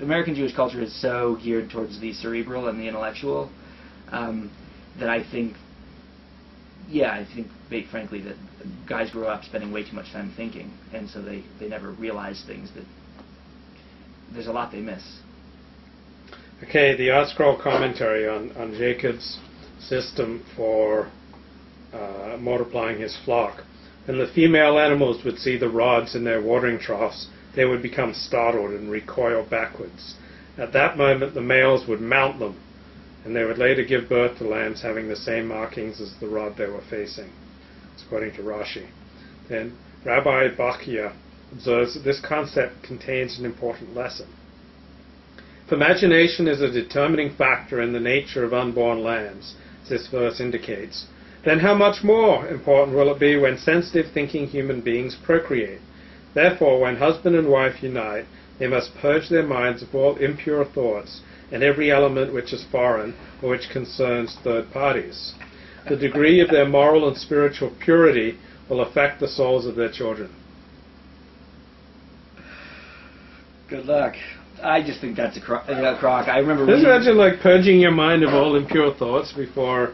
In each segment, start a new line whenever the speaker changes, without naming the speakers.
American Jewish culture is so geared towards the cerebral and the intellectual that I think, frankly, that guys grow up spending way too much time thinking, and so they never realize things that there's a lot they miss.
Okay, the Art Scroll commentary on Jacob's system for multiplying his flock. When the female animals would see the rods in their watering troughs, they would become startled and recoil backwards. At that moment, the males would mount them, and they would later give birth to lambs having the same markings as the rod they were facing. It's according to Rashi. Then Rabbi Bachia observes that this concept contains an important lesson. If imagination is a determining factor in the nature of unborn lambs, as this verse indicates, then how much more important will it be when sensitive thinking human beings procreate? Therefore, when husband and wife unite, they must purge their minds of all impure thoughts and every element which is foreign or which concerns third parties. The degree of their moral and spiritual purity will affect the souls of their children.
Good luck. I just think that's a crock. I remember
Just imagine like purging your mind of all impure thoughts before,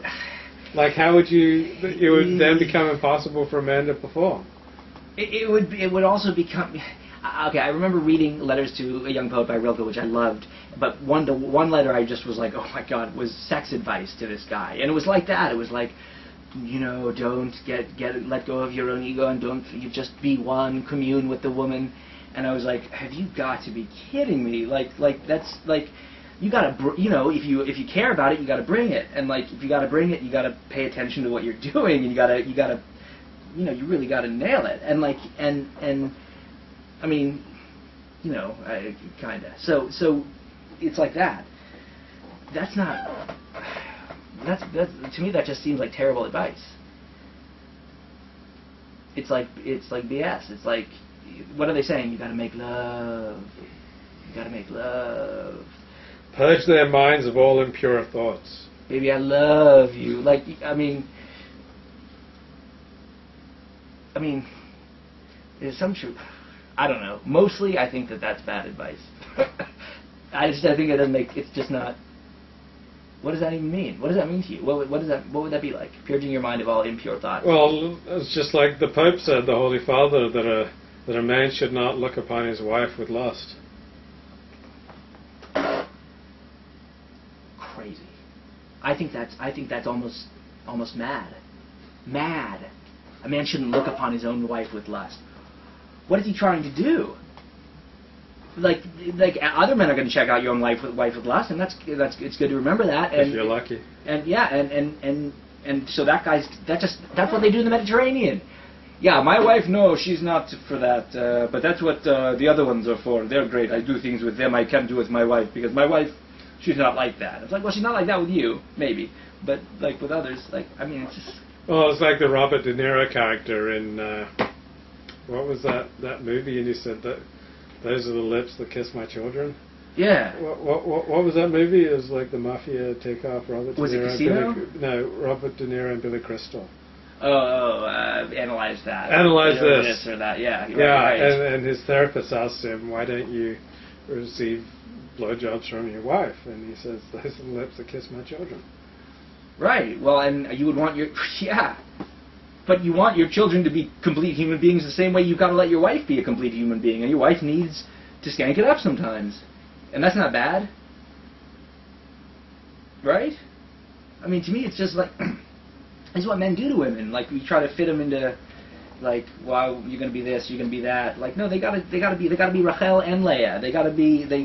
like how would it would then become impossible for a man to perform.
It would also become... Okay, I remember reading letters to a young poet by Rilke, which I loved, but one letter I just was like, oh my God, was sex advice to this guy. And it was like that. It was like, don't let go of your own ego and you just be one, commune with the woman. And I was like, have you got to be kidding me? Like that's like, you gotta, if you care about it, you gotta bring it. And like, if you gotta bring it, you gotta pay attention to what you're doing, and you gotta, you really gotta nail it. And like, and I mean, kinda. So it's like that. That's not. That's to me that just seems like terrible advice. It's like BS. It's like, what are they saying? You gotta make love. You gotta make love.
Purge their minds of all impure thoughts.
Baby, I love you. Like, I mean, there's some truth. I don't know. Mostly, I think that's bad advice. I think it doesn't make. It's just not. What does that even mean? What does that mean to you? What would that be like? Purging your mind of all impure thoughts.
Well, it's just like the Pope said, the Holy Father, that a man should not look upon his wife with lust.
Crazy. I think that's almost mad. Mad. A man shouldn't look upon his own wife with lust. What is he trying to do? Like other men are going to check out your own wife with lust, and it's good to remember that. And
if you're lucky.
And yeah, and so that's what they do in the Mediterranean. Yeah, my wife, no, she's not for that. But that's what the other ones are for. They're great. I do things with them I can't do with my wife because my wife, she's not like that. It's like, well, she's not like that with you, maybe, but like with others, it's just.
Well, it's like the Robert De Niro character in what was that movie? And he said that those are the lips that kiss my children.
Yeah.
What was that movie? It was like the mafia takeoff. Robert De Niro.
Was it Casino?
Robert De Niro and Billy Crystal.
Analyze that.
Analyze this
or that. Yeah.
Right. And his therapist asked him, "Why don't you receive blowjobs from your wife?" And he says, "Those are the lips that kiss my children."
Right. Well, and you would want but you want your children to be complete human beings the same way you've got to let your wife be a complete human being, and your wife needs to skank it up sometimes, and that's not bad, right? I mean, to me, it's just like it's what men do to women. Like, we try to fit them into, like, well, you're gonna be this, you're gonna be that. Like, no, they gotta be Rachel and Leah. They gotta be the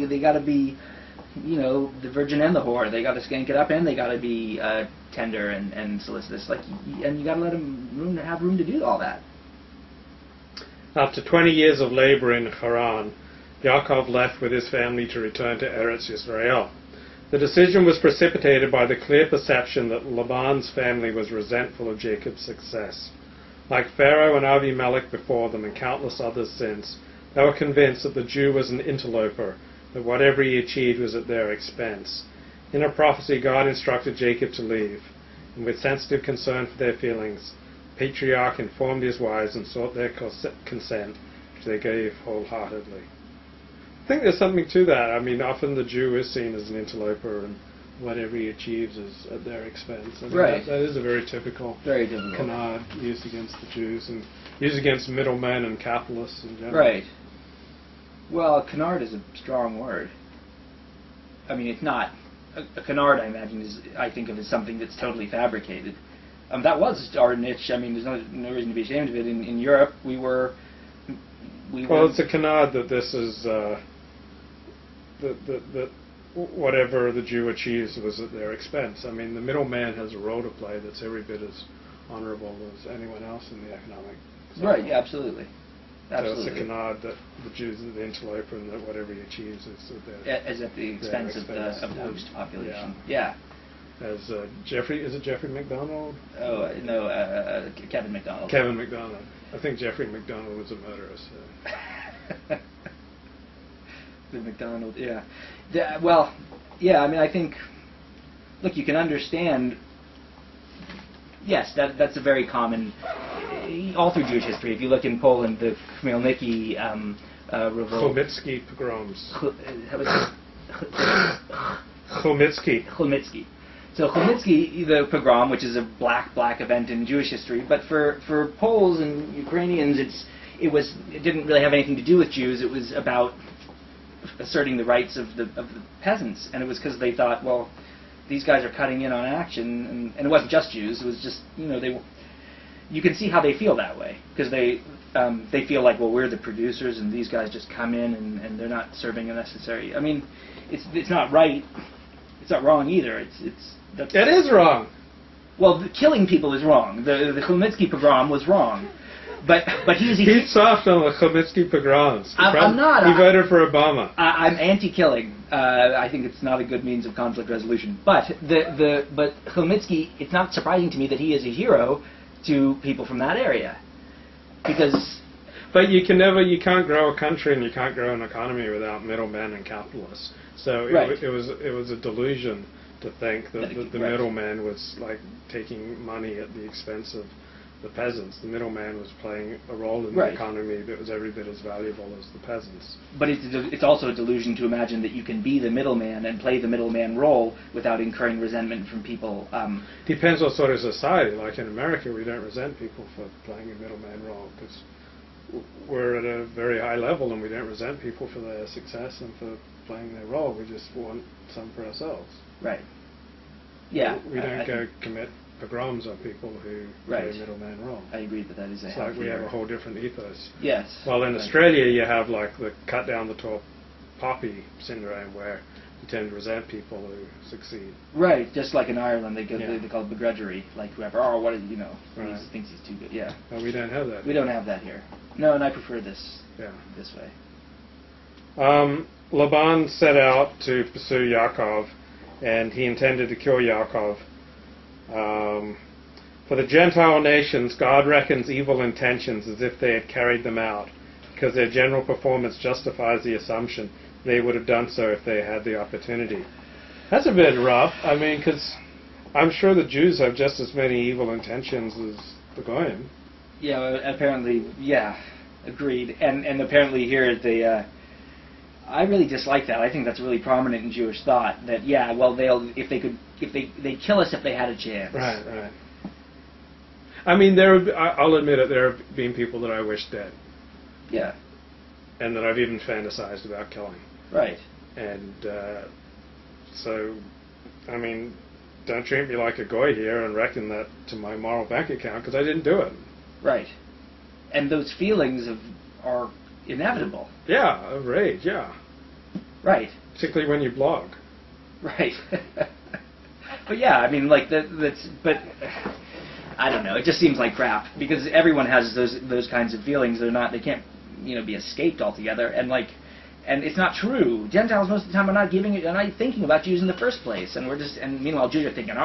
virgin and the whore. They got to skank it up, and they got to be tender and solicitous. And you got to let them have room to do all that.
After 20 years of labor in Haran, Yaakov left with his family to return to Eretz Yisrael. The decision was precipitated by the clear perception that Laban's family was resentful of Jacob's success. Like Pharaoh and Avimelech before them and countless others since, they were convinced that the Jew was an interloper, that whatever he achieved was at their expense. In a prophecy, God instructed Jacob to leave, and with sensitive concern for their feelings, the patriarch informed his wives and sought their consent, which they gave wholeheartedly. I think there's something to that. I mean, often the Jew is seen as an interloper, and whatever he achieves is at their expense. I mean,
Right.
that is a very typical canard used against the Jews and used against middlemen and capitalists in general.
Right. Well, canard is a strong word. I mean, it's not. A canard, I imagine, I think of as something that's totally fabricated. That was our niche. I mean, there's no reason to be ashamed of it. In Europe, we were.
Well, it's a canard that this is that whatever the Jew achieves was at their expense. I mean, the middleman has a role to play that's every bit as honorable as anyone else in the economic cycle.
Right. Yeah, absolutely. Absolutely.
So it's a canard that the Jews are the interloper, and that whatever he achieves is at their
As at the expense of the host population. Yeah.
As Jeffrey, is it Jeffrey McDonald?
Oh no, Kevin McDonald.
Kevin McDonald. I think Jeffrey McDonald was a murderer. So.
The McDonald, yeah. Well, yeah. I mean, I think. Look, you can understand. Yes, that's a very common. All through Jewish history, if you look in Poland, the Khmelnytsky revolt.
Khmelnytsky pogroms.
Khmelnytsky. So Khmelnytsky, the pogrom, which is a black event in Jewish history, but for Poles and Ukrainians, it didn't really have anything to do with Jews. It was about asserting the rights of the peasants, and it was because they thought, well, these guys are cutting in on action, and it wasn't just Jews. It was just you can see how they feel that way, because they feel like, well, we're the producers, and these guys just come in and they're not serving a necessary. I mean, it's not right. It's not wrong either.
It is wrong.
Well, killing people is wrong. The Khmelnytsky pogrom was wrong, but
he's soft on the Khmelnytsky pogroms.
I'm not.
He voted for Obama.
I'm anti-killing. I think it's not a good means of conflict resolution. But but Khmelnytsky, it's not surprising to me that he is a hero to people from that area, because.
But you can't grow a country and you can't grow an economy without middlemen and capitalists. So it was a delusion to think that the middleman was like taking money at the expense of the peasants. The middleman was playing a role in the economy that was every bit as valuable as the peasants.
But it's also a delusion to imagine that you can be the middleman and play the middleman role without incurring resentment from people.
Depends what sort of society. Like in America, we don't resent people for playing a middleman role, because we're at a very high level and we don't resent people for their success and for playing their role. We just want some for ourselves.
Right. Yeah.
We don't go commit pogroms on people who play a middleman role.
I agree that is a
It's like we have a whole different ethos.
Yes.
Well, in Australia, you have like the cut down the tall poppy syndrome, where you tend to resent people who succeed.
Right. Just like in Ireland, they call it begrudgery. Like whoever, what is he thinks he's too good. Yeah.
Well, we don't have that.
We don't have that here. No, and I prefer this.
Yeah.
This way.
Laban set out to pursue Yaakov, and he intended to kill Yaakov. For the Gentile nations, God reckons evil intentions as if they had carried them out, because their general performance justifies the assumption they would have done so if they had the opportunity. That's a bit rough. I mean, because I'm sure the Jews have just as many evil intentions as the Goyim.
Yeah, well, apparently, yeah, agreed. And apparently here I really dislike that. I think that's really prominent in Jewish thought. That they'd kill us if they had a chance.
Right. I mean, I'll admit it. There have been people that I wish dead.
Yeah.
And that I've even fantasized about killing.
Right.
And so, I mean, don't treat me like a goy here and reckon that to my moral bank account, because I didn't do it.
Right. And those feelings are inevitable.
Yeah, of rage, yeah.
Right.
Particularly when you blog.
Right. But yeah, I mean, like but I don't know. It just seems like crap, because everyone has those kinds of feelings. They can't be escaped altogether. And it's not true. Gentiles most of the time are not thinking about Jews in the first place, and meanwhile Jews are thinking,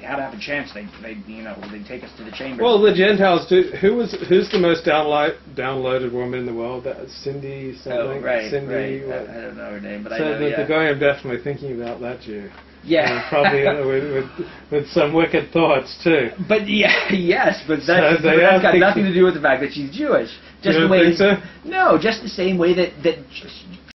had to have a chance, they'd take us to the chamber.
Well, the Gentiles do. Who's the most downloaded woman in the world? That's Cindy something.
Oh, right.
Cindy.
Right. I don't know her name, but
so
I know.
the guy I'm definitely thinking about that Jew.
Yeah.
And probably with some wicked thoughts too.
But yes, but
So
that's got
think
nothing to do with the fact that she's Jewish. Just
you
the
don't
way
think so?
No, just the same way that